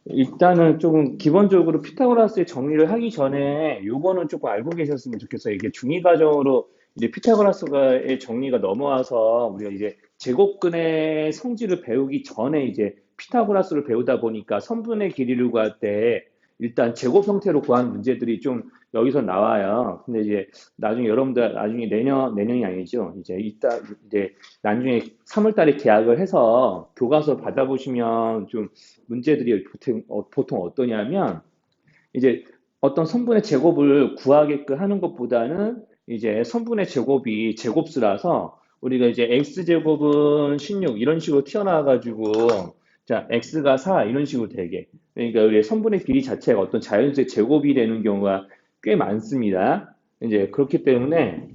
일단은 조금 기본적으로 피타고라스의 정리를 하기 전에 요거는 조금 알고 계셨으면 좋겠어요. 이게 중위 과정으로 이제 피타고라스의 정리가 넘어와서 우리가 이제 제곱근의 성질을 배우기 전에 이제 피타고라스를 배우다 보니까 선분의 길이를 구할 때 일단 제곱 형태로 구하는 문제들이 좀 여기서 나와요. 근데 이제 나중에 여러분들 나중에 내년이 아니죠. 이제 나중에 3월 달에 계약을 해서 교과서 받아보시면 좀 문제들이 보통 어떠냐면 이제 어떤 성분의 제곱을 구하게끔 하는 것보다는 이제 성분의 제곱이 제곱수라서 우리가 이제 x제곱은 16 이런 식으로 튀어나와가지고 자 x가 4 이런 식으로 되게 그러니까 우리 성분의 비리 자체가 어떤 자연수의 제곱이 되는 경우가 꽤 많습니다. 이제 그렇기 때문에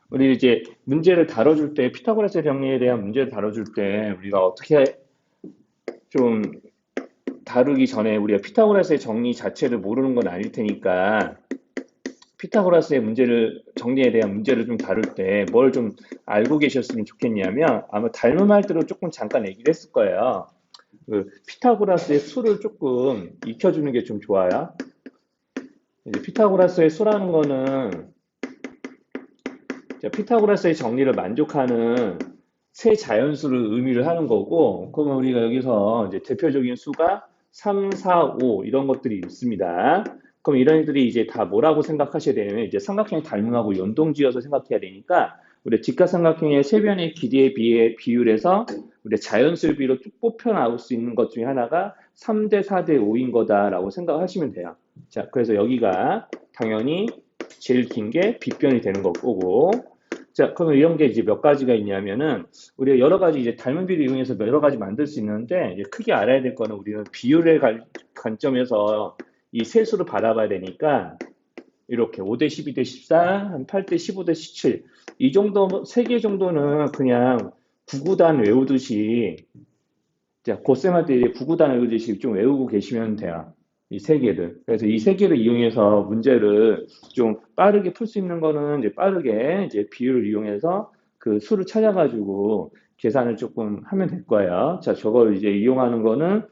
우리 이제 문제를 다뤄줄 때 피타고라스 정리에 대한 문제를 다뤄줄 때 우리가 어떻게 좀 다루기 전에 우리가 피타고라스의 정리 자체를 모르는 건 아닐 테니까 피타고라스의 문제를 정리에 대한 문제를 좀 다룰 때 뭘 좀 알고 계셨으면 좋겠냐면 아마 닮은 말대로 조금 잠깐 얘기를 했을 거예요. 그 피타고라스의 수를 조금 익혀주는 게 좀 좋아요. 이제 피타고라스의 수라는 거는 피타고라스의 정리를 만족하는 세 자연수를 의미를 하는 거고, 그러면 우리가 여기서 이제 대표적인 수가 3, 4, 5 이런 것들이 있습니다. 그럼 이런 애들이 이제 다 뭐라고 생각하셔야 되냐면 이제 삼각형의 닮음하고 연동지어서 생각해야 되니까 우리 직각삼각형의 세변의 길이에 비해 비율에서 우리 자연수를 비로 쭉 뽑혀 나올 수 있는 것 중에 하나가 3대 4대 5인 거다라고 생각하시면 돼요. 자, 그래서 여기가 당연히 제일 긴 게 빗변이 되는 거고, 자, 그러면 이런 게 이제 몇 가지가 있냐면은, 우리가 여러 가지 이제 닮은 비를 이용해서 여러 가지 만들 수 있는데, 이제 크게 알아야 될 거는 우리는 비율의 관점에서 이 세수를 바라봐야 되니까, 이렇게 5대 12대 14, 한 8대 15대 17, 이 정도, 세 개 정도는 그냥 구구단 외우듯이, 자, 고쌤할 때 이제 구구단 외우듯이 좀 외우고 계시면 돼요. 이 세 개를. 그래서 이 세 개를 이용해서 문제를 좀 빠르게 풀 수 있는 거는 이제 빠르게 이제 비율을 이용해서 그 수를 찾아가지고 계산을 조금 하면 될 거예요. 자, 저걸 이제 이용하는 거는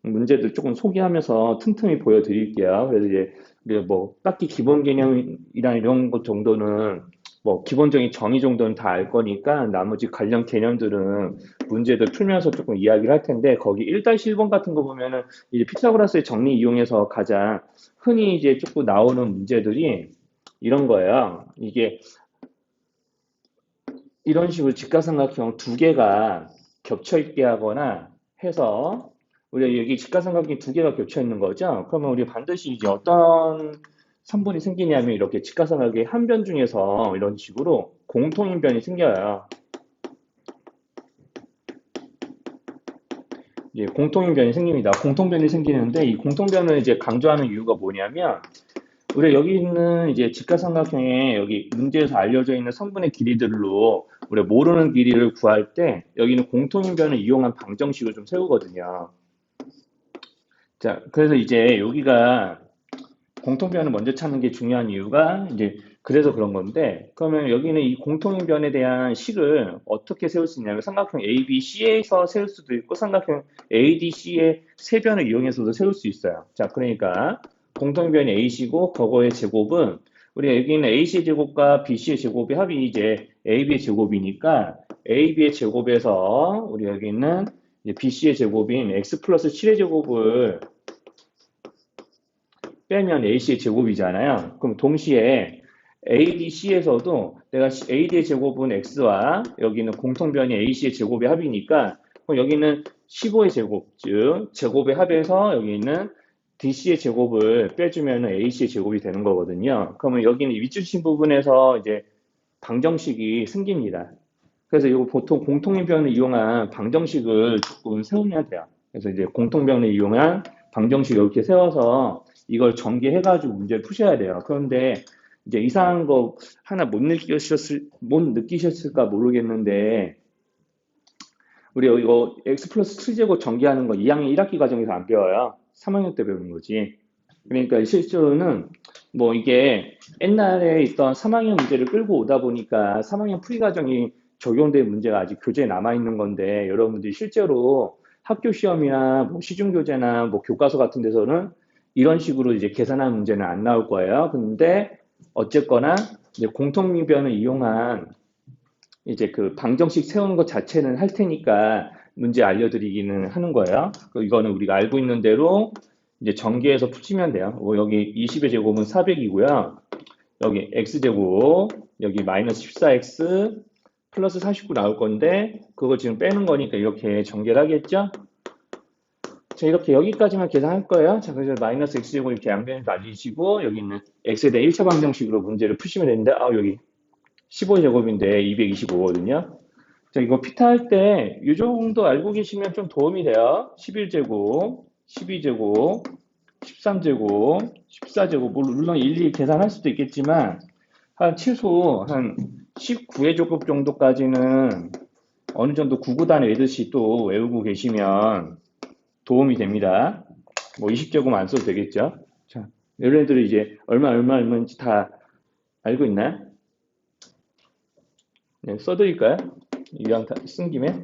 문제들 조금 소개하면서 틈틈이 보여드릴게요. 그래서 이제 우리가 뭐 딱히 기본 개념이나 이런 것 정도는 뭐 기본적인 정의 정도는 다 알 거니까 나머지 관련 개념들은 문제들 풀면서 조금 이야기를 할 텐데 거기 1-1번 같은 거 보면은 이제 피타고라스의 정리 이용해서 가장 흔히 이제 조금 나오는 문제들이 이런 거예요. 이게 이런 식으로 직각삼각형 두 개가 겹쳐 있게 하거나 해서 우리가 여기 직각삼각형이 두 개가 겹쳐 있는 거죠. 그러면 우리 반드시 이제 어떤 선분이 생기냐면 이렇게 직각삼각형의 한 변 중에서 이런 식으로 공통인 변이 생겨요. 예, 공통변이 생깁니다. 공통변이 생기는데 이 공통변을 이제 강조하는 이유가 뭐냐면 우리가 여기 있는 이제 직각삼각형에 여기 문제에서 알려져 있는 성분의 길이들로 우리가 모르는 길이를 구할 때 여기는 공통변을 이용한 방정식을 좀 세우거든요. 자, 그래서 이제 여기가 공통변을 먼저 찾는 게 중요한 이유가 이제 그래서 그런 건데 그러면 여기는 이 공통변에 대한 식을 어떻게 세울 수 있냐면 삼각형 ABC에서 세울 수도 있고 삼각형 ADC의 세 변을 이용해서도 세울 수 있어요. 자, 그러니까 공통변이 AC고 그거의 제곱은 우리가 여기 있는 AC의 제곱과 BC의 제곱의 합이 이제 AB의 제곱이니까 AB의 제곱에서 우리 여기 있는 BC의 제곱인 X 플러스 7의 제곱을 빼면 AC의 제곱이잖아요. 그럼 동시에 ADC에서도 내가 AD의 제곱은 X와 여기는 공통변이 AC의 제곱의 합이니까 그럼 여기는 15의 제곱, 즉 제곱의 합에서 여기 있는 DC의 제곱을 빼주면 AC의 제곱이 되는 거거든요. 그러면 여기는 윗줄친 부분에서 이제 방정식이 생깁니다. 그래서 이거 보통 공통변을 이용한 방정식을 조금 세우면 돼요. 그래서 이제 공통변을 이용한 방정식 이렇게 세워서 이걸 전개해가지고 문제를 푸셔야 돼요. 그런데 이제 이상한 거 하나 못 느끼셨을까 모르겠는데, 우리 이거 x 플러스 7제곱 전개하는 거 2학년 1학기 과정에서 안 배워요. 3학년 때 배우는 거지. 그러니까 실제로는 뭐 이게 옛날에 있던 3학년 문제를 끌고 오다 보니까 3학년 풀이 과정이 적용된 문제가 아직 교재에 남아 있는 건데 여러분들이 실제로 학교 시험이나 뭐 시중교재나 뭐 교과서 같은 데서는 이런 식으로 이제 계산한 문제는 안 나올 거예요. 근데 어쨌거나 이제 공통민변을 이용한 이제 그 방정식 세우는 것 자체는 할 테니까 문제 알려드리기는 하는 거예요. 이거는 우리가 알고 있는 대로 이제 전개해서 푸시면 돼요. 뭐 여기 20의 제곱은 400이고요. 여기 x제곱, 여기 마이너스 14x 플러스 49 나올 건데 그걸 지금 빼는 거니까 이렇게 전개를 하겠죠? 자, 이렇게 여기까지만 계산할 거예요. 자, 그래서 마이너스 x제곱 이렇게 양변에 날리시고 여기 있는 x에 대한 1차 방정식으로 문제를 푸시면 되는데 여기 15제곱인데 225거든요. 자, 이거 피타 할 때 이 정도 알고 계시면 좀 도움이 돼요. 11제곱, 12제곱, 13제곱, 14제곱, 물론 일일이 계산할 수도 있겠지만 한 최소 한 19의 제곱 정도까지는 어느 정도 구구단 외듯이 또 외우고 계시면 도움이 됩니다. 뭐 20제곱 안 써도 되겠죠. 자, 얘네들이 이제 얼마인지 다 알고 있나요? 네, 써드릴까요? 이왕 쓴 김에.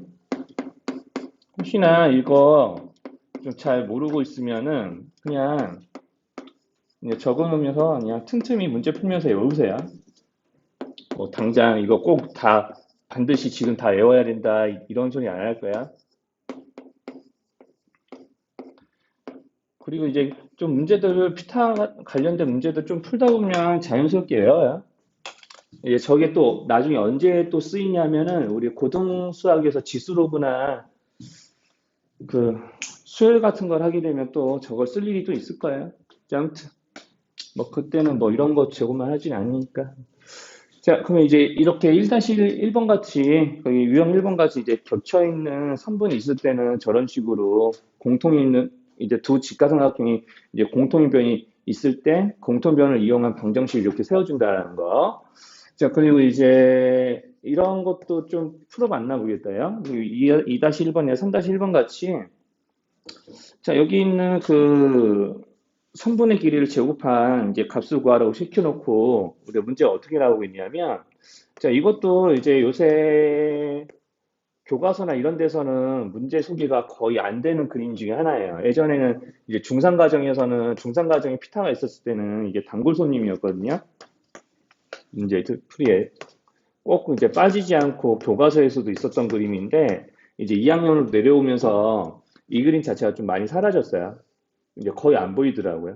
혹시나 이거 좀 잘 모르고 있으면은 그냥 적어놓으면서 그냥 틈틈이 문제 풀면서 외우세요. 뭐 당장 이거 꼭 다 반드시 지금 다 외워야 된다 이런 소리 안 할 거야. 그리고 이제 좀 문제들을 피타 관련된 문제들 좀 풀다 보면 자연스럽게 외워요. 이제 저게 또 나중에 언제 또 쓰이냐면은 우리 고등수학에서 지수로그나 그 수열 같은 걸 하게 되면 또 저걸 쓸 일이 또 있을 거예요. 아무튼 뭐 그때는 뭐 이런 거 제고만 하진 않으니까. 자, 그러면 이제 이렇게 1-1번 같이 거기 유형 1번 같이 이제 겹쳐 있는 선분이 있을 때는 저런 식으로 공통이 있는 이제 두 직가삼각형이 이제 공통변이 있을 때 공통변을 이용한 방정식을 이렇게 세워준다는 거. 자, 그리고 이제 이런 것도 좀 풀어봤나 보겠다요. 2-1번이나 3-1번 같이 자, 여기 있는 그 성분의 길이를 제곱한 이제 값을 구하라고 시켜놓고 우리가 문제가 어떻게 나오고 있냐면 자, 이것도 이제 요새 교과서나 이런 데서는 문제 소개가 거의 안 되는 그림 중에 하나예요. 예전에는 이제 중상가정에서는 중상가정에 피타가 있었을 때는 이게 단골 손님이었거든요. 문제 풀이에 꼭 이제 빠지지 않고 교과서에서도 있었던 그림인데 이제 2학년으로 내려오면서 이 그림 자체가 좀 많이 사라졌어요. 이제 거의 안 보이더라고요.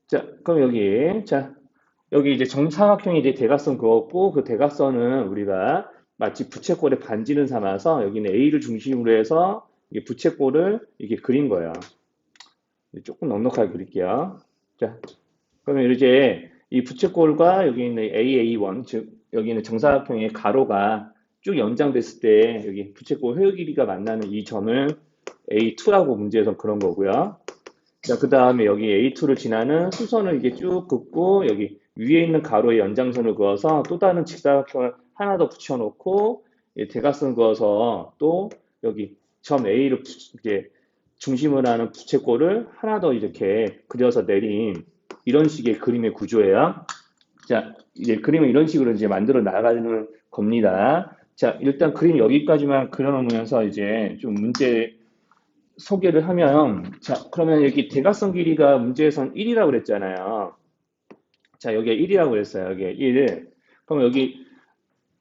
자, 그럼 여기 이제 정사각형이 이제 대각선 그었고 그 대각선은 우리가 마치 부채꼴의 반지를 삼아서 여기는 A를 중심으로 해서 이 부채꼴을 이렇게 그린 거예요. 조금 넉넉하게 그릴게요. 자, 그러면 이제 이 부채꼴과 여기 있는 AA1, 즉 여기 있는 정사각형의 가로가 쭉 연장됐을 때 여기 부채꼴 회의 길이가 만나는 이 점을 A2라고 문제에서 그런 거고요. 자, 그 다음에 여기 A2를 지나는 수선을 이게 쭉 긋고 여기 위에 있는 가로의 연장선을 그어서 또 다른 직사각형을 하나 더 붙여놓고 대각선 그어서 또 여기 점 A를 이제 중심으로 하는 부채꼴을 하나 더 이렇게 그려서 내린 이런 식의 그림의 구조예요. 자, 이제 그림을 이런 식으로 이제 만들어 나가는 겁니다. 자, 일단 그림 여기까지만 그려놓으면서 이제 좀 문제 소개를 하면, 자, 그러면 여기 대각선 길이가 문제에선 1이라고 그랬잖아요. 자, 여기에 1이라고 그랬어요. 여기에 1. 그럼 여기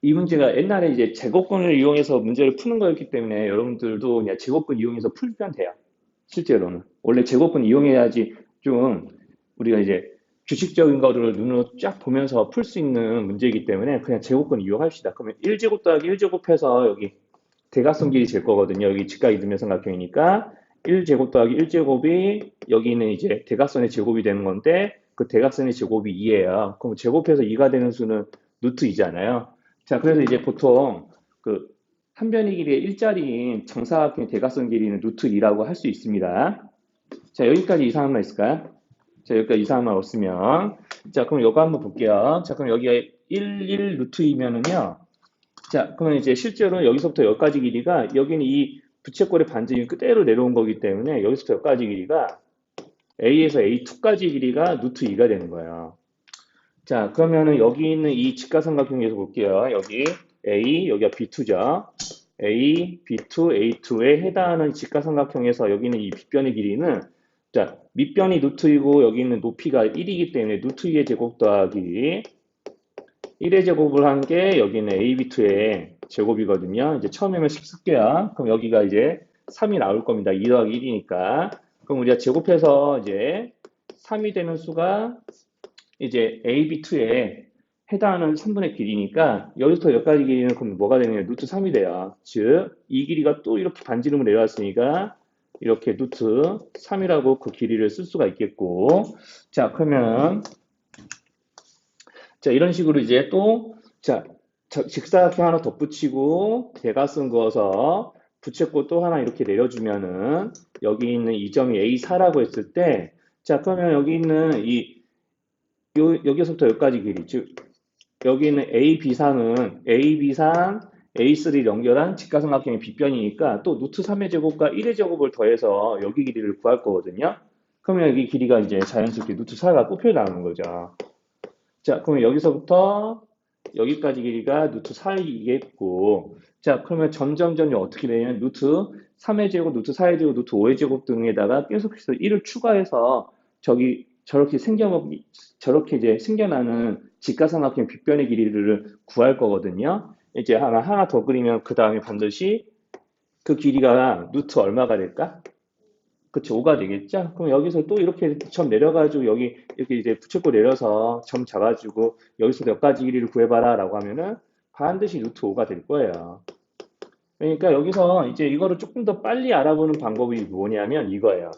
이 문제가 옛날에 이제 제곱근을 이용해서 문제를 푸는 거였기 때문에 여러분들도 그냥 제곱근 이용해서 풀면 돼요. 실제로는. 원래 제곱근 이용해야지 좀 우리가 이제 규칙적인 거를 눈으로 쫙 보면서 풀 수 있는 문제이기 때문에 그냥 제곱근 이용합시다. 그러면 1제곱 더하기 1제곱 해서 여기 대각선 길이 될 거거든요. 여기 직각 이등변 삼각형이니까 1제곱 더하기 1제곱이 여기는 이제 대각선의 제곱이 되는 건데 그 대각선의 제곱이 2예요. 그럼 제곱해서 2가 되는 수는 루트 2잖아요. 자, 그래서 이제 보통 그 한 변의 길이의 일자리인 정사각형의 대각선 길이는 루트 2라고 할 수 있습니다. 자, 여기까지 이상한 말 있을까요? 자, 여기까지 이상한 말 없으면 자, 그럼 이거 한번 볼게요. 자, 그럼 여기가 1 루트 2면은요. 자, 그러면 이제 실제로 여기서부터 여기까지 길이가 여기는 이 부채꼴의 반지름 그대로 내려온 거기 때문에 여기서부터 여기까지 길이가 A에서 A2까지 길이가 루트 2가 되는 거예요. 자, 그러면은 여기 있는 이 직각삼각형에서 볼게요. 여기 A, 여기가 B2죠. A, B2, A2에 해당하는 직각삼각형에서 여기는 이 빗변의 길이는 자, 밑변이 루트이고 여기 있는 높이가 1이기 때문에 루트 2의 제곱 더하기 1의 제곱을 한 게 여기는 AB2의 제곱이거든요. 이제 처음에는 10 쓸게요. 그럼 여기가 이제 3이 나올 겁니다. 2 더하기 1이니까. 그럼 우리가 제곱해서 이제 3이 되는 수가 이제 AB2에 해당하는 3분의 길이니까 여기서부터 여기까지 길이는 그럼 뭐가 되느냐? 루트 3이 돼요. 즉, 이 길이가 또 이렇게 반지름을 내려왔으니까 이렇게 루트 3이라고 그 길이를 쓸 수가 있겠고 자, 그러면 자, 이런 식으로 이제 또, 자, 직사각형 하나 덧붙이고, 대각선 그어서 부채꼴 또 하나 이렇게 내려주면은, 여기 있는 이 점이 A4라고 했을 때, 자, 그러면 여기 있는 여기서부터 여기까지 길이, 즉, 여기 있는 AB3은 AB3, A3를 연결한 직각삼각형의 빗변이니까 또 루트 3의 제곱과 1의 제곱을 더해서 여기 길이를 구할 거거든요. 그러면 여기 길이가 이제 자연스럽게 루트 4가 뽑혀 나오는 거죠. 자, 그러면 여기서부터 여기까지 길이가 루트 4이겠고, 자, 그러면 점점점 어떻게 되냐면, 루트 3의 제곱, 루트 4의 제곱, 루트 5의 제곱 등에다가 계속해서 1을 추가해서 저렇게 이제 생겨나는 직각삼각형 빗변의 길이를 구할 거거든요. 이제 하나 더 그리면 그 다음에 반드시 그 길이가 루트 얼마가 될까? 그쵸, 5가 되겠죠? 그럼 여기서 또 이렇게 점 내려가지고 여기 이렇게 이제 붙였고 내려서 점 잡아주고 여기서 몇 가지 길이를 구해봐라 라고 하면은 반드시 루트 5가 될 거예요. 그러니까 여기서 이제 이거를 조금 더 빨리 알아보는 방법이 뭐냐면 이거예요.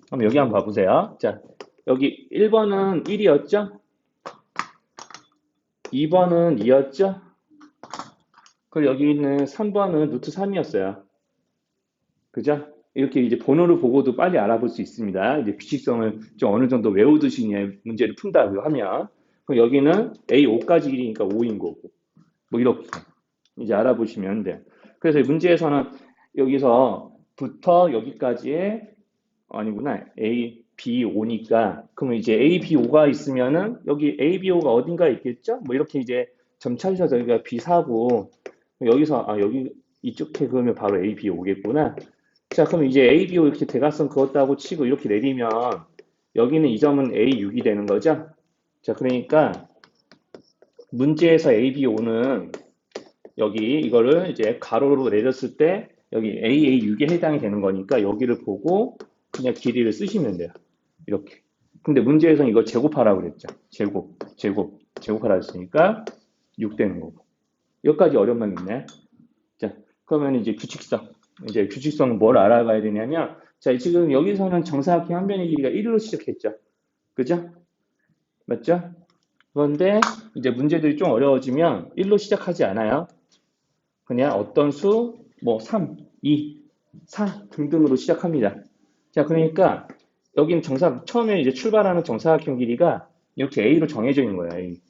그럼 여기 한번 봐보세요. 자, 여기 1번은 1이었죠? 2번은 2였죠? 그리고 여기 있는 3번은 루트 3이었어요. 그죠? 이렇게 이제 번호를 보고도 빨리 알아볼 수 있습니다. 이제 규칙성을 좀 어느 정도 외우듯이 문제를 푼다고 하면. 그럼 여기는 A5까지 길이니까 5인 거고. 뭐 이렇게 이제 알아보시면 돼요. 그래서 문제에서는 여기서부터 여기까지의 아니구나. A, B, 5니까 그러면 이제 A, B, 5가 있으면은 여기 A, B, 5가 어딘가에 있겠죠? 뭐 이렇게 이제 점 찾으셔서 여기가 B, 4고 여기서 여기 이쪽에 그러면 바로 A, B, 5겠구나. 자, 그럼 이제 A, B, O 이렇게 대각선 그었다고 치고 이렇게 내리면 여기는 이 점은 A6이 되는 거죠? 자, 그러니까 문제에서 A, B, O는 여기 이거를 이제 가로로 내렸을 때 여기 AA6에 해당이 되는 거니까 여기를 보고 그냥 길이를 쓰시면 돼요. 이렇게. 근데 문제에서는 이걸 제곱하라고 그랬죠. 제곱하라고 했으니까 6 되는 거고. 여기까지 어렵만 있네. 자, 그러면 이제 규칙성은 뭘 알아가야 되냐면, 자, 지금 여기서는 정사각형 한 변의 길이가 1로 시작했죠. 그죠? 맞죠? 그런데 이제 문제들이 좀 어려워지면 1로 시작하지 않아요. 그냥 어떤 수, 뭐 3, 2, 4 등등으로 시작합니다. 자, 그러니까 여기는 처음에 이제 출발하는 정사각형 길이가 이렇게 A로 정해져 있는 거예요. A.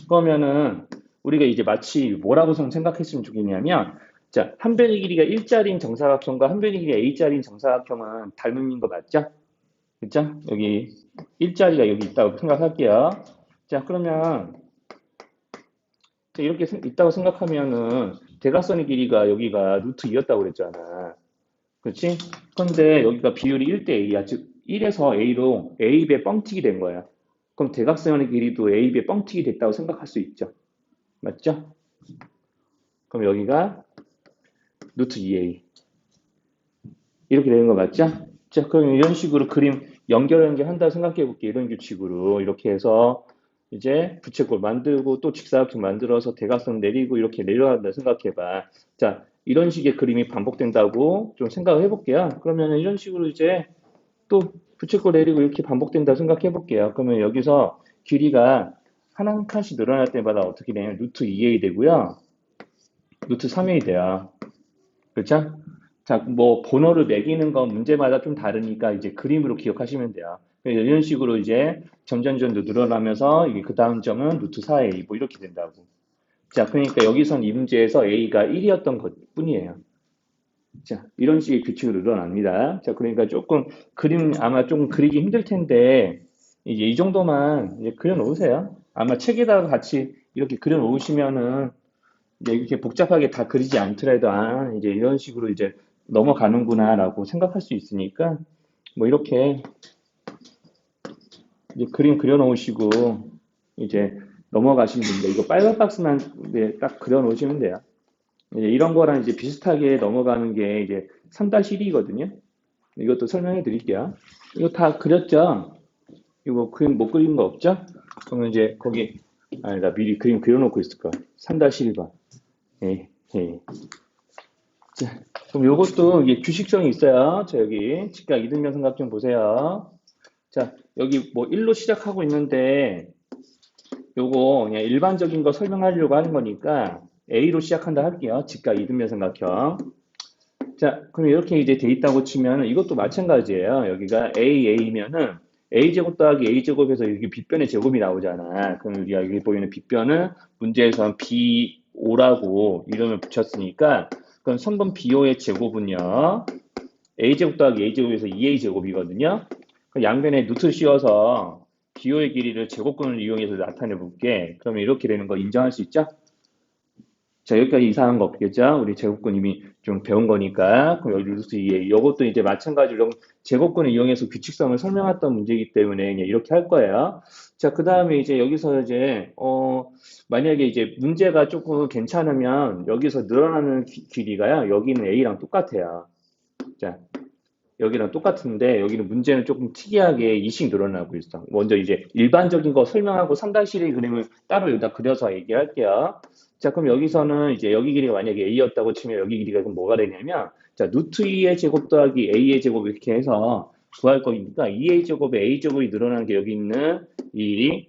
그러면은 우리가 이제 마치 뭐라고 생각했으면 좋겠냐면 자, 한 변의 길이가 1짜리인 정사각형과 한 변의 길이가 A짜리인 정사각형은 닮은 거 맞죠? 그죠? 여기 1짜리가 여기 있다고 생각할게요. 자, 그러면 이렇게 있다고 생각하면은 대각선의 길이가 여기가 루트 2였다고 그랬잖아. 그렇지? 그런데 여기가 비율이 1대 A야. 즉 1에서 A로 A배 뻥튀기 된 거야. 그럼 대각선의 길이도 A배 뻥튀기 됐다고 생각할 수 있죠. 맞죠? 그럼 여기가 루트 2A 이렇게 되는 거 맞죠? 자, 그럼 이런 식으로 그림 연결한다고 생각해 볼게요. 이런 규칙으로 이렇게 해서 이제 부채꼴 만들고 또 직사각형 만들어서 대각선 내리고 이렇게 내려간다 생각해 봐. 자, 이런 식의 그림이 반복된다고 좀 생각을 해볼게요. 그러면 이런 식으로 이제 또 부채꼴 내리고 이렇게 반복된다 생각해 볼게요. 그러면 여기서 길이가 한 칸씩 늘어날 때마다 어떻게 되냐면 루트 2a 되고요. 루트 3a 돼요. 그렇죠? 자, 뭐 번호를 매기는 건 문제마다 좀 다르니까 이제 그림으로 기억하시면 돼요. 이런 식으로 이제 점점점 늘어나면서 이게 그 다음 점은 루트 4a 뭐 이렇게 된다고. 자, 그러니까 여기선 이 문제에서 a가 1이었던 것 뿐이에요. 자, 이런 식의 규칙으로 늘어납니다. 자, 그러니까 조금 아마 조금 그리기 힘들 텐데, 이제 이 정도만 이제 그려 놓으세요. 아마 책에다가 같이 이렇게 그려 놓으시면은 이제 이렇게 복잡하게 다 그리지 않더라도, 아, 이제 이런 식으로 이제 넘어가는구나라고 생각할 수 있으니까, 뭐 이렇게 이제 그림 그려놓으시고, 이제 넘어가시면 됩니다. 이거 빨간 박스만 이제 딱 그려놓으시면 돼요. 이제 이런 거랑 이제 비슷하게 넘어가는 게 이제 3-1이거든요. 이것도 설명해 드릴게요. 이거 다 그렸죠? 이거 그림 못 그린 거 없죠? 그러면 이제 거기, 아니, 나 미리 그림 그려놓고 있을 거야. 3-1번. 예, 예. 자, 그럼 요것도 이게 규칙성이 있어요. 자, 여기 직각 이등변 삼각형 보세요. 자, 여기 뭐 1로 시작하고 있는데 요거 그냥 일반적인 거 설명하려고 하는 거니까 A로 시작한다 할게요. 직각 이등변 삼각형. 자, 그럼 이렇게 이제 돼 있다고 치면 이것도 마찬가지예요. 여기가 A면은 A제곱 더하기 A제곱에서 여기 빗변의 제곱이 나오잖아. 그럼 우리가 여기 보이는 빗변은 문제에서 B5라고 이름을 붙였으니까 그럼 성분 B5의 제곱은요. A제곱 더하기 A제곱에서 2A제곱이거든요. 그럼 양변에 루트 씌워서 B5의 길이를 제곱근을 이용해서 나타내 볼게. 그러면 이렇게 되는 거 인정할 수 있죠? 자, 여기까지 이상한 거 없겠죠? 우리 제곱근 이미 좀 배운 거니까. 그럼 여기 루트 2에 이것도 이제 마찬가지로 제곱근을 이용해서 규칙성을 설명했던 문제이기 때문에 그냥 이렇게 할 거예요. 자, 그 다음에 이제 여기서 이제, 만약에 이제 문제가 조금 괜찮으면 여기서 늘어나는 길이가요. 여기는 A랑 똑같아요. 자, 여기랑 똑같은데 여기는 문제는 조금 특이하게 2씩 늘어나고 있어. 먼저 이제 일반적인 거 설명하고 3-1의 그림을 따로 여기다 그려서 얘기할게요. 자, 그럼 여기서는 이제 여기 길이가 만약에 A였다고 치면 여기 길이가 그럼 뭐가 되냐면 자, 루트 2의 제곱 더하기 A의 제곱 이렇게 해서 구할 거니까 2A 제곱에 A 제곱이 늘어나는 게 여기 있는 이 길이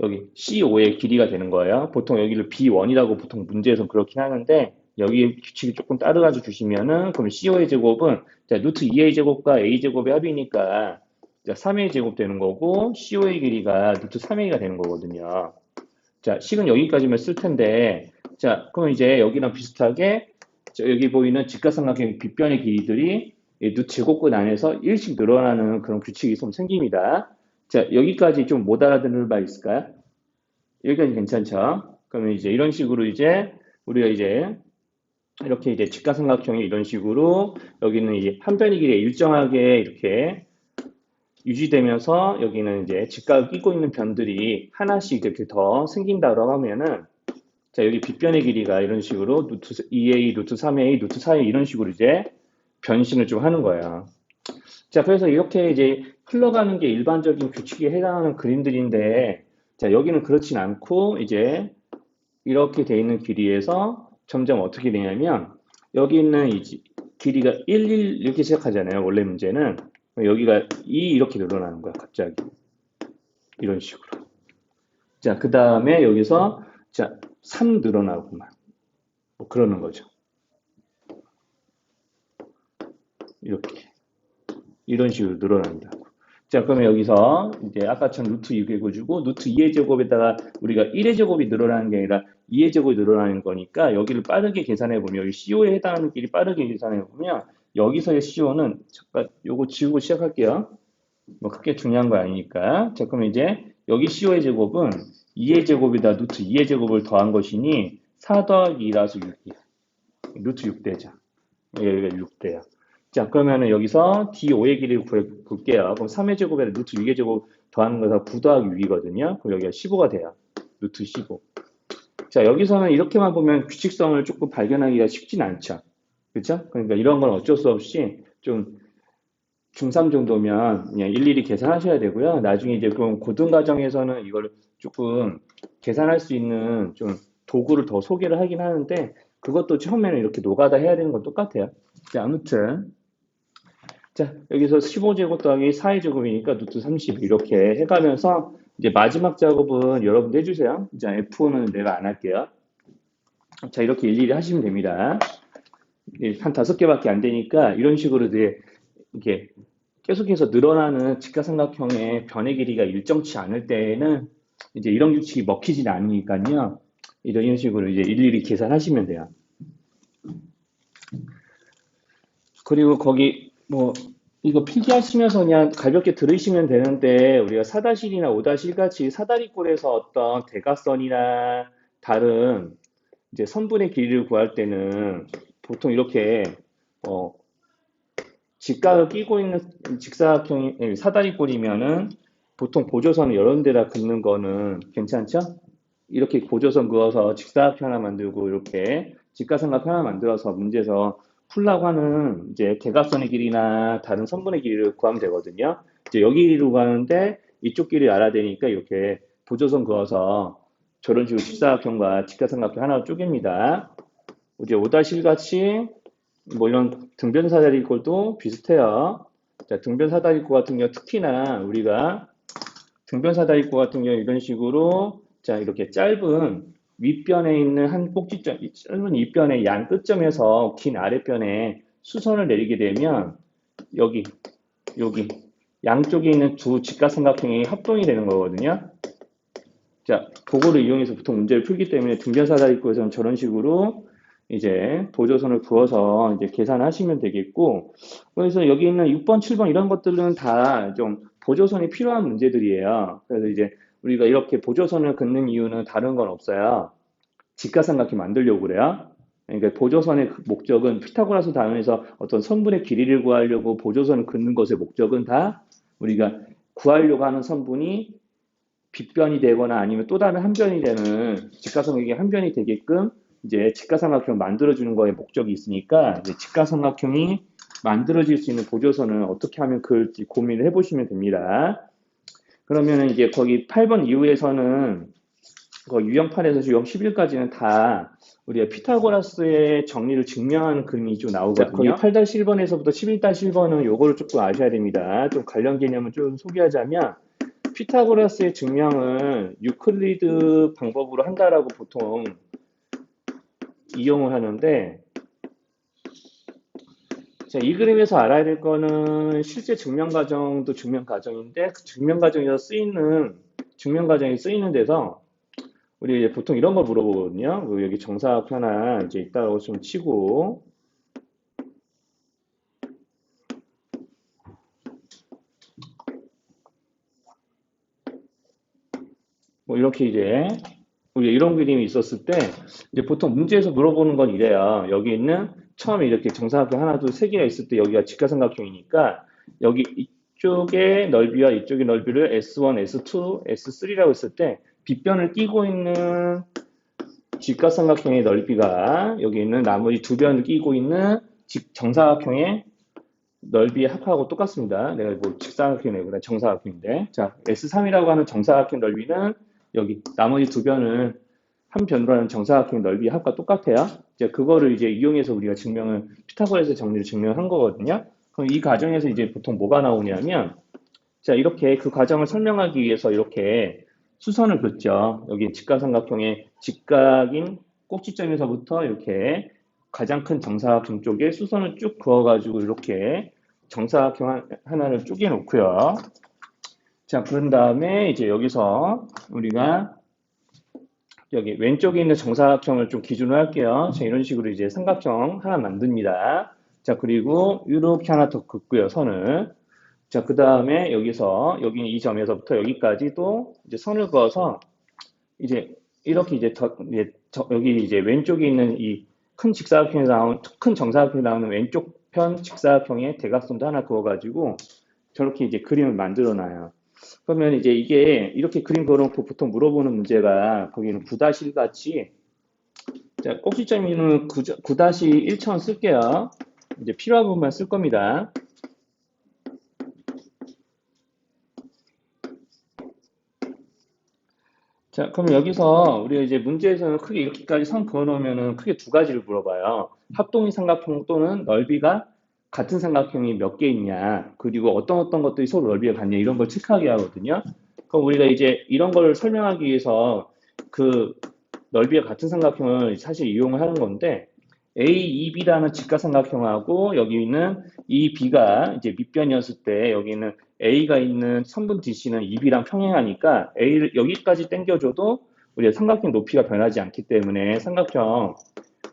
여기 C5의 길이가 되는 거예요. 보통 여기를 B1이라고 보통 문제에서 그렇긴 하는데 여기 규칙을 조금 따라가지고 주시면은 그럼 C5의 제곱은 자, 루트 2A 제곱과 A 제곱의 합이니까 자, 3A 제곱 되는 거고 C5의 길이가 루트 3A가 되는 거거든요. 자, 식은 여기까지만 쓸 텐데 자, 그럼 이제 여기랑 비슷하게 여기 보이는 직각삼각형 빗변의 길이들이 루트 제곱근 안에서 1씩 늘어나는 그런 규칙이 좀 생깁니다. 자, 여기까지 좀 못 알아듣는 바 있을까요? 여기까지 괜찮죠? 그러면 이제 이런 식으로 이제 우리가 이제 이렇게 이제 직각삼각형이 이런 식으로 여기는 이제 한 변의 길이가 일정하게 이렇게 유지되면서 여기는 이제 직각을 끼고 있는 변들이 하나씩 이렇게 더 생긴다고 하면은 자, 여기 빗변의 길이가 이런 식으로 루트 2a, 루트 3a, 루트 4a 이런 식으로 이제 변신을 좀 하는 거예요. 자, 그래서 이렇게 이제 흘러가는 게 일반적인 규칙에 해당하는 그림들인데, 자, 여기는 그렇진 않고, 이제 이렇게 돼 있는 길이에서 점점 어떻게 되냐면, 여기 있는 이 길이가 1, 1 이렇게 시작하잖아요. 원래 문제는. 여기가 2 이렇게 늘어나는 거야, 갑자기. 이런 식으로. 자, 그 다음에 여기서, 자, 3 늘어나고만. 뭐 그러는 거죠. 이렇게. 이런 식으로 늘어난다. 자, 그러면 여기서 이제 아까처럼 루트 6의 주고 루트 2의 제곱에다가 우리가 1의 제곱이 늘어나는 게 아니라 2의 제곱이 늘어나는 거니까 여기를 빠르게 계산해 보면 여기 CO에 해당하는 길이 빠르게 계산해 보면 여기서의 CO는 잠깐 요거 지우고 시작할게요. 뭐 크게 중요한 거 아니니까. 자, 그러면 이제 여기 CO의 제곱은 2의 제곱에다 루트 2의 제곱을 더한 것이니 4 더하기 2라서 6이야. 루트 6대죠. 여기가 6대야. 자, 그러면은 여기서 D5의 길이를 볼게요. 그럼 3의 제곱에 루트 6의 제곱 더하는 거에서 9 더하기 6이거든요. 그럼 여기가 15가 돼요. 루트 15. 자, 여기서는 이렇게만 보면 규칙성을 조금 발견하기가 쉽진 않죠. 그렇죠? 그러니까 이런 건 어쩔 수 없이 좀 중3 정도면 그냥 일일이 계산하셔야 되고요. 나중에 이제 그럼 고등 과정에서는 이걸 조금 계산할 수 있는 좀 도구를 더 소개를 하긴 하는데 그것도 처음에는 이렇게 노가다 해야 되는 건 똑같아요. 자, 아무튼 자, 여기서 15제곱 더하기 4의 제곱이니까 루트 30 이렇게 해가면서 이제 마지막 작업은 여러분들 해주세요. 이제 F5는 내가 안 할게요. 자, 이렇게 일일이 하시면 됩니다. 한 5개밖에 안 되니까 이런 식으로 이제 이렇게 계속해서 늘어나는 직각삼각형의 변의 길이가 일정치 않을 때에는 이제 이런 규칙이 먹히진 않으니까요. 이런 식으로 이제 일일이 계산하시면 돼요. 그리고 거기 뭐 이거 필기하시면서 그냥 가볍게 들으시면 되는데 우리가 4-1이나 5-1 같이 사다리꼴에서 어떤 대각선이나 다른 이제 선분의 길이를 구할 때는 보통 이렇게 어, 직각을 끼고 있는 직사각형이 사다리꼴이면은 보통 보조선을 여러 데다 긋는 거는 괜찮죠? 이렇게 보조선 그어서 직사각형 하나 만들고 이렇게 직가삼각형 하나 만들어서 문제에서 풀라고 하는 이제 대각선의 길이나 다른 선분의 길이를 구하면 되거든요. 이제 여기 길이로 가는데 이쪽 길이 알아야 되니까 이렇게 보조선 그어서 저런 식으로 직사각형과 직가삼각형 하나로 쪼갭니다. 이제 5-1 같이 뭐 이런 등변사다리꼴도 비슷해요. 자, 등변사다리꼴 같은 경우 특히나 우리가 등변사다리꼴 같은 경우 이런 식으로 자 이렇게 짧은 윗변에 있는 한 꼭지점, 짧은 윗변의 양 끝점에서 긴 아랫변에 수선을 내리게 되면 여기 여기 양쪽에 있는 두 직각삼각형이 합동이 되는 거거든요. 자, 그거를 이용해서 보통 문제를 풀기 때문에 등변사다리꼴에서는 저런 식으로 이제 보조선을 그어서 이제 계산하시면 되겠고, 그래서 여기 있는 6번, 7번 이런 것들은 다 좀 보조선이 필요한 문제들이에요. 그래서 이제 우리가 이렇게 보조선을 긋는 이유는 다른 건 없어요. 직각삼각형 만들려고 그래요. 그러니까 보조선의 목적은 피타고라스 다음에서 어떤 선분의 길이를 구하려고 보조선을 긋는 것의 목적은 다 우리가 구하려고 하는 선분이 빗변이 되거나 아니면 또 다른 한 변이 되는 직가삼각형이 한 변이 되게끔 이제 직가삼각형을 만들어주는 거에 목적이 있으니까 이제 직가삼각형이 만들어질 수 있는 보조선을 어떻게 하면 그럴지 고민을 해보시면 됩니다. 그러면은 이제 거기 8번 이후에서는 그 유형 8에서 유형 11까지는 다 우리가 피타고라스의 정리를 증명하는 그림이 좀 나오거든요. 거기 8-1번에서부터 11-1번은 요거를 조금 아셔야 됩니다. 좀 관련 개념을 좀 소개하자면 피타고라스의 증명은 유클리드 방법으로 한다라고 보통 이용을 하는데, 자, 이 그림에서 알아야 될 거는 실제 증명 과정도 증명 과정인데 그 증명 과정에서 쓰이는 증명 과정에 쓰이는 데서 우리 이제 보통 이런 걸 물어보거든요. 여기 정사각 하나 이제 있다고 좀 치고 뭐 이렇게 이제 우리 이런 그림이 있었을 때 이제 보통 문제에서 물어보는 건 이래요. 여기 있는 처음에 이렇게 정사각형 하나, 둘, 세 개가 있을 때 여기가 직가삼각형이니까 여기 이쪽의 넓이와 이쪽의 넓이를 S1, S2, S3라고 했을 때 빗변을 끼고 있는 직가삼각형의 넓이가 여기 있는 나머지 두 변을 끼고 있는 정사각형의 넓이의 합하고 똑같습니다. 내가 뭐 직사각형이네, 그냥 정사각형인데. 자, S3이라고 하는 정사각형 넓이는 여기 나머지 두 변을 한 변으로 하는 정사각형 넓이 합과 똑같아요. 이제 그거를 이제 이용해서 우리가 증명을 피타고라스의 정리를 증명한 거거든요. 그럼 이 과정에서 이제 보통 뭐가 나오냐면 자, 이렇게 그 과정을 설명하기 위해서 이렇게 수선을 긋죠. 여기 직각삼각형의 직각인 꼭지점에서부터 이렇게 가장 큰 정사각형 쪽에 수선을 쭉 그어가지고 이렇게 정사각형 하나를 쪼개 놓고요. 자, 그런 다음에 이제 여기서 우리가 여기 왼쪽에 있는 정사각형을 좀 기준으로 할게요. 자, 이런 식으로 이제 삼각형 하나 만듭니다. 자, 그리고 이렇게 하나 더 긋고요, 선을. 자, 그 다음에 여기서, 여기 이 점에서부터 여기까지 또 이제 선을 그어서 이제 이렇게 이제, 여기 이제 왼쪽에 있는 이 큰 직사각형에 나온, 큰 정사각형에 나오는 왼쪽 편 직사각형에 대각선도 하나 그어가지고 저렇게 이제 그림을 만들어 놔요. 그러면 이제 이게 이렇게 그림 그어놓고 보통 물어보는 문제가 거기는 9-1 같이 자, 꼭지점이는 9-1처럼 쓸게요. 이제 필요한 부분만 쓸 겁니다. 자, 그럼 여기서 우리가 이제 문제에서는 크게 이렇게까지 선 그어놓으면은 크게 두 가지를 물어봐요. 합동이 삼각형 또는 넓이가 같은 삼각형이 몇 개 있냐, 그리고 어떤 것들이 서로 넓이가 같냐, 이런 걸 체크하게 하거든요. 그럼 우리가 이제 이런 걸 설명하기 위해서 그 넓이가 같은 삼각형을 사실 이용을 하는 건데, AEB라는 직각삼각형하고 여기 있는 EB가 이제 밑변이었을 때 여기 있는 A가 있는 선분 DC는 EB랑 평행하니까 A를 여기까지 당겨줘도 우리가 삼각형 높이가 변하지 않기 때문에 삼각형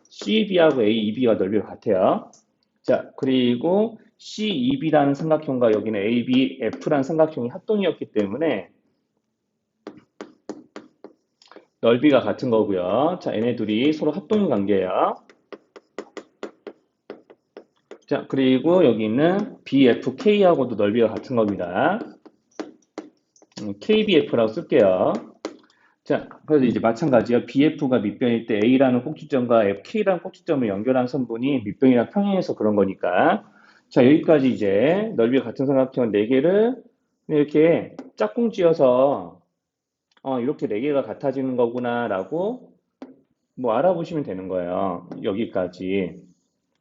CEB하고 AEB가 넓이가 같아요. 자, 그리고 CEB라는 삼각형과 여기는 ABF라는 삼각형이 합동이었기 때문에 넓이가 같은 거고요. 자, 얘네 둘이 서로 합동 관계예요. 자, 그리고 여기 있는 BFK하고도 넓이가 같은 겁니다. KBF라고 쓸게요. 자, 그래서 이제 마찬가지야. BF가 밑변일 때 A라는 꼭지점과 K라는 꼭지점을 연결한 선분이 밑변이랑 평행해서 그런 거니까. 자, 여기까지 이제 넓이가 같은 삼각형 4개를 이렇게 짝꿍 쥐어서 이렇게 4개가 같아지는 거구나라고 뭐 알아보시면 되는 거예요. 여기까지.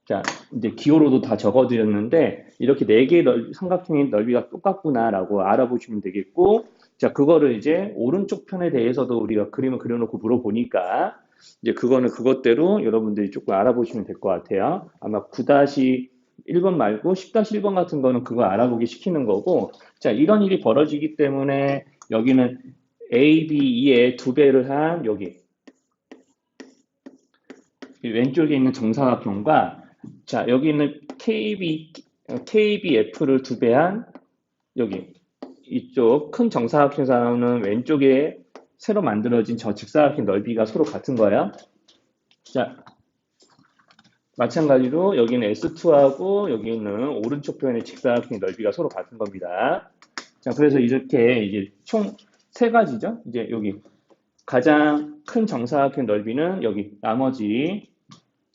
자, 이제 기호로도 다 적어드렸는데 이렇게 4개의 삼각형의 넓이가 똑같구나라고 알아보시면 되겠고, 자, 그거를 이제 오른쪽 편에 대해서도 우리가 그림을 그려놓고 물어보니까 이제 그거는 그것대로 여러분들이 조금 알아보시면 될 것 같아요. 아마 9-1번 말고 10-1번 같은 거는 그거 알아보기 시키는 거고, 자, 이런 일이 벌어지기 때문에 여기는 A, B, E의 2배를 한 여기 왼쪽에 있는 정사각형과 자, 여기 있는 KBF를 2배한 여기 이쪽 큰 정사각형에서 나오는 왼쪽에 새로 만들어진 저 직사각형 넓이가 서로 같은 거예요. 자, 마찬가지로 여기는 S2하고 여기 있는 오른쪽 편의 직사각형 넓이가 서로 같은 겁니다. 자, 그래서 이렇게 이제 총 3가지죠. 이제 여기 가장 큰 정사각형 넓이는 여기 나머지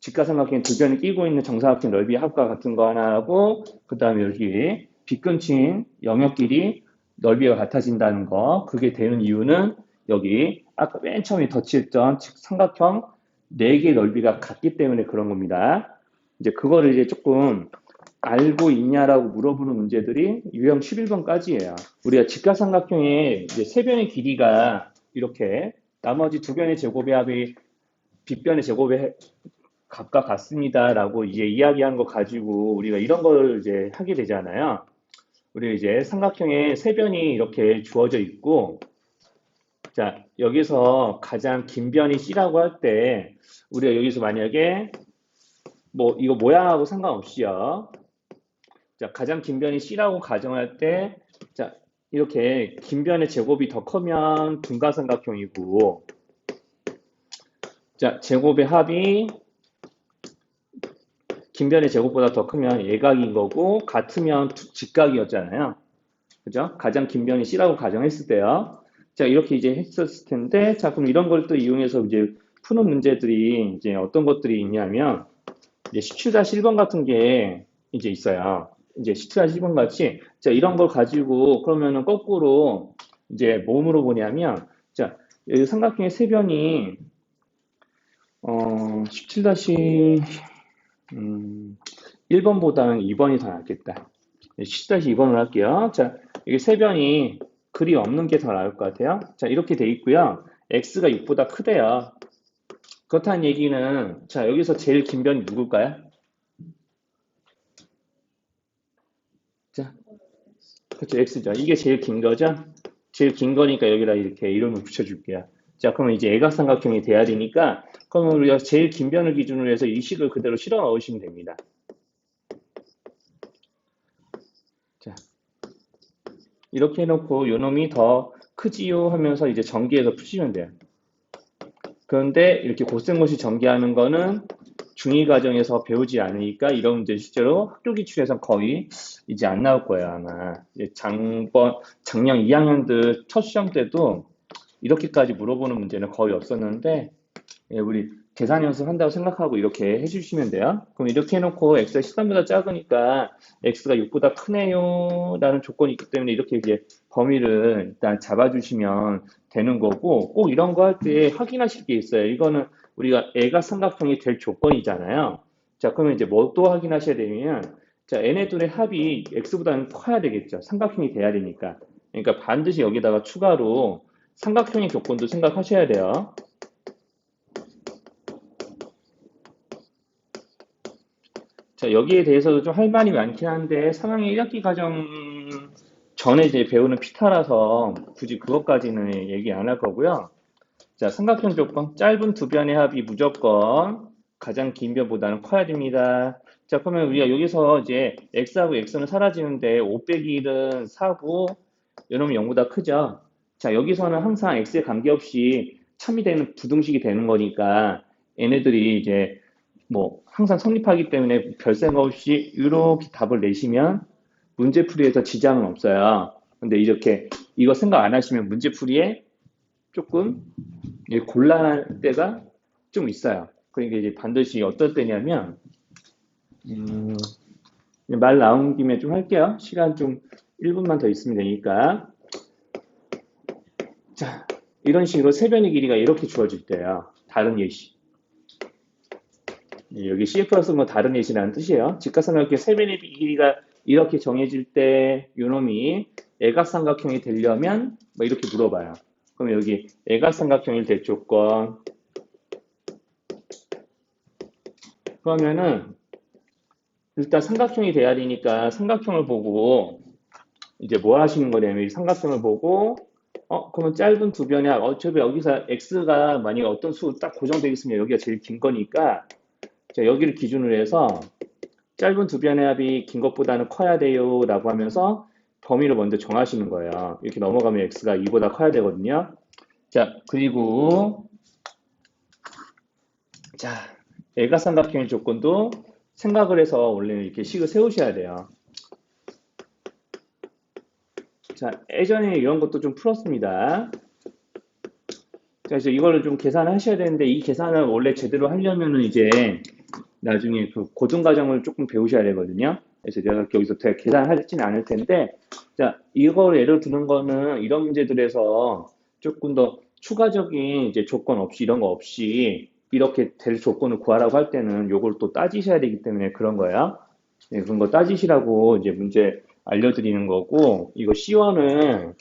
직가삼각형 2변을 끼고 있는 정사각형 넓이 합과 같은 거 하나 하고 그 다음에 여기 빗근친 영역끼리 넓이가 같아진다는 거. 그게 되는 이유는 여기 아까 맨 처음에 덧칠했던 삼각형 4개 넓이가 같기 때문에 그런 겁니다. 이제 그거를 이제 조금 알고 있냐라고 물어보는 문제들이 유형 11번까지예요. 우리가 직가삼각형의 이제 3변의 길이가 이렇게 나머지 2변의 제곱의 합이 빗변의 제곱의 각각 같습니다라고 이제 이야기한 거 가지고 우리가 이런 걸 이제 하게 되잖아요. 우리 이제 삼각형의 3변이 이렇게 주어져 있고, 자, 여기서 가장 긴 변이 C라고 할 때, 우리가 여기서 만약에 뭐 이거 모양하고 상관없이요. 자, 가장 긴 변이 C라고 가정할 때, 자, 이렇게 긴 변의 제곱이 더 크면 둔가삼각형이고, 자, 제곱의 합이 긴 변의 제곱보다 더 크면 예각인 거고 같으면 직각이었잖아요. 그죠? 가장 긴 변이 C라고 가정했을 때요. 자, 이렇게 이제 했었을 텐데, 자, 그럼 이런 걸 또 이용해서 이제 푸는 문제들이 이제 어떤 것들이 있냐면, 이제 17-1번 같은 게 이제 있어요. 이제 17-1번 같이, 자, 이런 걸 가지고 그러면은 거꾸로 이제 뭐 물어보냐면, 자, 여기 삼각형의 세 변이, 17 1번보다는 2번이 더 낫겠다. 10-2번을 할게요. 자, 이게 세 변이 글이 없는 게 더 나을 것 같아요. 자, 이렇게 돼 있고요. x가 6보다 크대요. 그렇다는 얘기는, 자, 여기서 제일 긴 변이 누굴까요? 자, 그렇죠. x죠. 이게 제일 긴 거죠? 제일 긴 거니까 여기다 이렇게 이름을 붙여줄게요. 자, 그러면 이제 애각삼각형이 돼야 되니까, 그러면 우리가 제일 긴 변을 기준으로 해서 이 식을 그대로 실어 넣으시면 됩니다. 자, 이렇게 해놓고 요놈이 더 크지요 하면서 이제 전기해서 푸시면 돼요. 그런데 이렇게 고생고시 전개하는 거는 중2 과정에서 배우지 않으니까 이런 문제 실제로 학교 기출에서 거의 이제 안 나올 거예요, 아마. 작년 2학년들 첫 시험 때도 이렇게까지 물어보는 문제는 거의 없었는데, 예, 우리 계산 연습한다고 생각하고 이렇게 해주시면 돼요. 그럼 이렇게 해놓고 x가 13보다 작으니까 x가 6보다 크네요 라는 조건이 있기 때문에 이렇게 이제 범위를 일단 잡아주시면 되는 거고, 꼭 이런 거 할 때 확인하실 게 있어요. 이거는 우리가 애가 삼각형이 될 조건이잖아요. 자, 그러면 이제 뭐 또 확인하셔야 되냐면, 자, 얘네 둘의 합이 x보다는 커야 되겠죠. 삼각형이 돼야 되니까. 그러니까 반드시 여기다가 추가로 삼각형의 조건도 생각하셔야 돼요. 자, 여기에 대해서도 좀 할 말이 많긴 한데, 3학년 1학기 과정 전에 이제 배우는 피타라서 굳이 그것까지는 얘기 안 할 거고요. 자, 삼각형 조건. 짧은 두 변의 합이 무조건 가장 긴 변보다는 커야 됩니다. 자, 그러면 우리가 여기서 이제 x하고 x는 사라지는데 5 빼기 1은 4고, 이놈이 0보다 크죠? 자, 여기서는 항상 x에 관계없이 참이 되는 부등식이 되는 거니까 얘네들이 이제 뭐 항상 성립하기 때문에 별 생각 없이 이렇게 답을 내시면 문제풀이에서 지장은 없어요. 근데 이렇게 이거 생각 안 하시면 문제풀이에 조금 곤란할 때가 좀 있어요. 그러니까 이제 반드시 어떨 때냐면 음, 말 나온 김에 좀 할게요. 시간 좀 1분만 더 있으면 되니까. 자, 이런 식으로 세변의 길이가 이렇게 주어질 때요. 다른 예시. 여기 CF로 뭐 다른 예시라는 뜻이에요. 직각삼각형 세변의 길이가 이렇게 정해질 때 요놈이 애각삼각형이 되려면 뭐 이렇게 물어봐요. 그럼 여기 애각삼각형이 될 조건 그러면은 일단 삼각형이 돼야 되니까 삼각형을 보고 이제 뭐 하시는 거냐면 이 삼각형을 보고 그러면 짧은 두 변의 합 어차피 여기서 x가 만약에 어떤 수 딱 고정되어 있으면 여기가 제일 긴 거니까 자, 여기를 기준으로 해서 짧은 두 변의 합이 긴 것보다는 커야 돼요 라고 하면서 범위를 먼저 정하시는 거예요. 이렇게 넘어가면 x가 2보다 커야 되거든요. 자, 그리고 자, 애가삼각형의 조건도 생각을 해서 원래는 이렇게 식을 세우셔야 돼요. 자, 예전에 이런 것도 좀 풀었습니다. 그래서 이거를 좀 계산하셔야 되는데 이 계산을 원래 제대로 하려면은 이제 나중에 그 고등과정을 조금 배우셔야 되거든요. 그래서 제가 여기서 계산하지는 않을 텐데, 자, 이걸 예를 드는 거는 이런 문제들에서 조금 더 추가적인 이제 조건 없이 이런 거 없이 이렇게 될 조건을 구하라고 할 때는 요걸 또 따지셔야 되기 때문에 그런 거예요. 네, 그런 거 따지시라고 이제 문제 알려드리는 거고, 이거 C1은